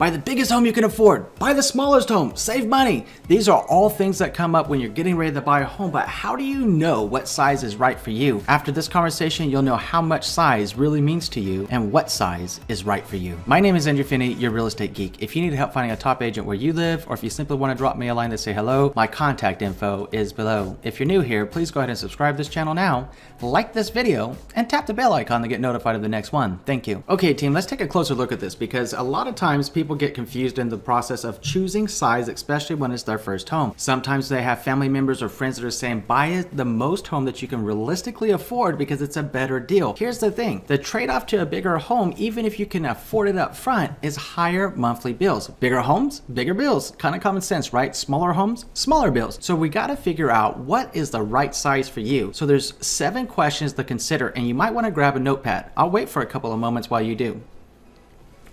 Buy the biggest home you can afford. Buy the smallest home. Save money. These are all things that come up when you're getting ready to buy a home, but how do you know what size is right for you? After this conversation, you'll know how much size really means to you and what size is right for you. My name is Andrew Finney, your real estate geek. If you need help finding a top agent where you live, or if you simply want to drop me a line to say hello, my contact info is below. If you're new here, please go ahead and subscribe to this channel now, like this video, and tap the bell icon to get notified of the next one. Thank you. Okay, team, let's take a closer look at this because a lot of times people get confused in the process of choosing size, especially when it's their first home. Sometimes they have family members or friends that are saying, buy the most home that you can realistically afford because it's a better deal. Here's the thing, the trade-off to a bigger home, even if you can afford it up front, is higher monthly bills. Bigger homes, bigger bills. Kind of common sense, right? Smaller homes, smaller bills. So we got to figure out what is the right size for you. So there's 7 questions to consider, and you might want to grab a notepad. I'll wait for a couple of moments while you do.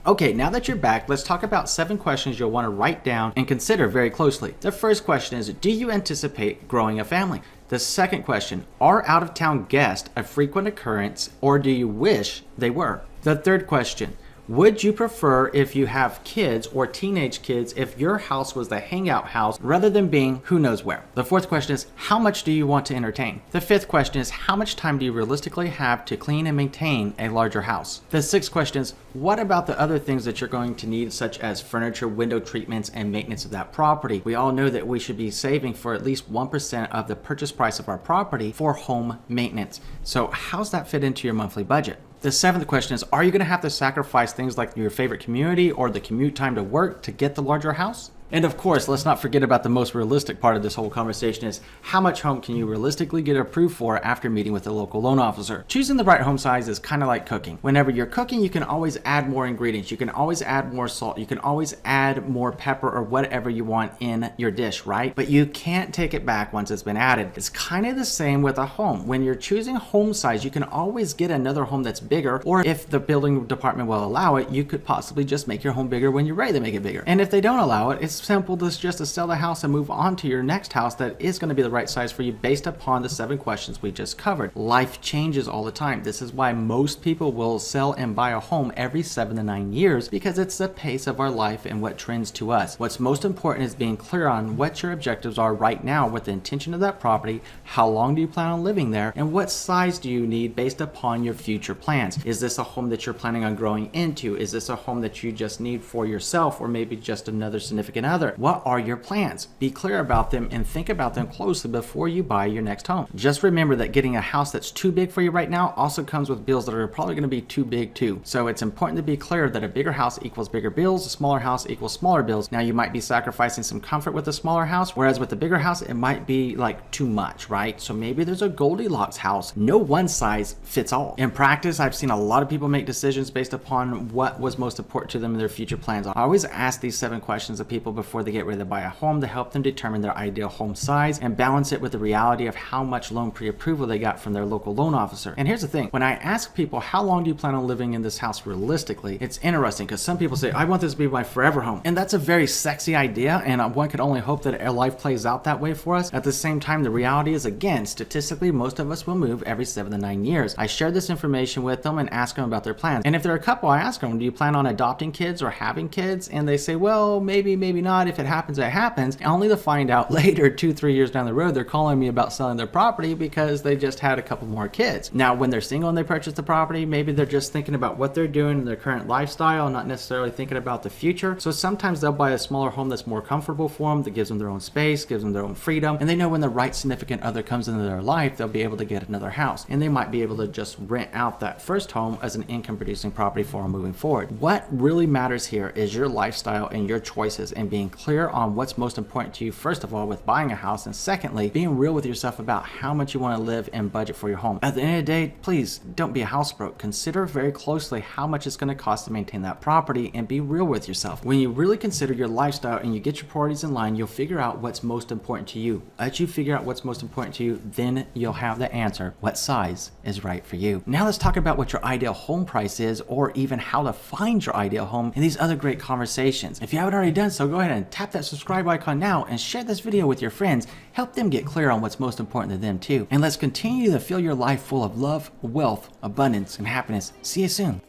Okay, now that you're back, let's talk about 7 questions you'll want to write down and consider very closely. The first question is, do you anticipate growing a family? The second question, are out-of-town guests a frequent occurrence or do you wish they were? The third question, would you prefer if you have kids or teenage kids if your house was the hangout house rather than being who knows where? The fourth question is, how much do you want to entertain? The fifth question is, how much time do you realistically have to clean and maintain a larger house? The sixth question is, what about the other things that you're going to need, such as furniture, window treatments, and maintenance of that property? We all know that we should be saving for at least 1% of the purchase price of our property for home maintenance. So how's that fit into your monthly budget? The seventh question is, are you going to have to sacrifice things like your favorite community or the commute time to work to get the larger house? And of course, let's not forget about the most realistic part of this whole conversation is how much home can you realistically get approved for after meeting with a local loan officer? Choosing the right home size is kind of like cooking. Whenever you're cooking, you can always add more ingredients. You can always add more salt. You can always add more pepper or whatever you want in your dish, right? But you can't take it back once it's been added. It's kind of the same with a home. When you're choosing home size, you can always get another home that's bigger, or if the building department will allow it, you could possibly just make your home bigger when you're ready to make it bigger. And if they don't allow it, it's simple just to sell the house and move on to your next house that is going to be the right size for you based upon the 7 questions we just covered. Life changes all the time. This is why most people will sell and buy a home every 7 to 9 years, because it's the pace of our life and what trends to us. What's most important is being clear on what your objectives are right now with the intention of that property, how long do you plan on living there, and what size do you need based upon your future plans. Is this a home that you're planning on growing into? Is this a home that you just need for yourself or maybe just another significant other? What are your plans? Be clear about them and think about them closely before you buy your next home. Just remember that getting a house that's too big for you right now also comes with bills that are probably going to be too big too. So it's important to be clear that a bigger house equals bigger bills, a smaller house equals smaller bills. Now you might be sacrificing some comfort with a smaller house, whereas with the bigger house, it might be like too much, right? So maybe there's a Goldilocks house. No one size fits all. In practice, I've seen a lot of people make decisions based upon what was most important to them in their future plans. I always ask these 7 questions of people before they get ready to buy a home to help them determine their ideal home size and balance it with the reality of how much loan pre-approval they got from their local loan officer. And here's the thing, when I ask people, how long do you plan on living in this house realistically, it's interesting because some people say, I want this to be my forever home. And that's a very sexy idea, and one could only hope that our life plays out that way for us. At the same time, the reality is, again, statistically, most of us will move every 7 to 9 years. I share this information with them and ask them about their plans. And if they're a couple, I ask them, do you plan on adopting kids or having kids? And they say, well, maybe not. If it happens, it happens. Only to find out later, 2-3 years down the road, they're calling me about selling their property because they just had a couple more kids. Now, when they're single and they purchase the property, maybe they're just thinking about what they're doing in their current lifestyle, not necessarily thinking about the future. So sometimes they'll buy a smaller home that's more comfortable for them, that gives them their own space, gives them their own freedom, and they know when the right significant other comes into their life, they'll be able to get another house. And they might be able to just rent out that first home as an income producing property for them moving forward. What really matters here is your lifestyle and your choices, and being clear on what's most important to you, first of all, with buying a house, and secondly, being real with yourself about how much you want to live and budget for your home. At the end of the day, please don't be a house broke. Consider very closely how much it's going to cost to maintain that property and be real with yourself. When you really consider your lifestyle and you get your priorities in line, you'll figure out what's most important to you. As you figure out what's most important to you, then you'll have the answer, what size is right for you. Now let's talk about what your ideal home price is, or even how to find your ideal home in these other great conversations. If you haven't already done so, go ahead and tap that subscribe icon now and share this video with your friends. Help them get clear on what's most important to them too. And let's continue to fill your life full of love, wealth, abundance, and happiness. See you soon.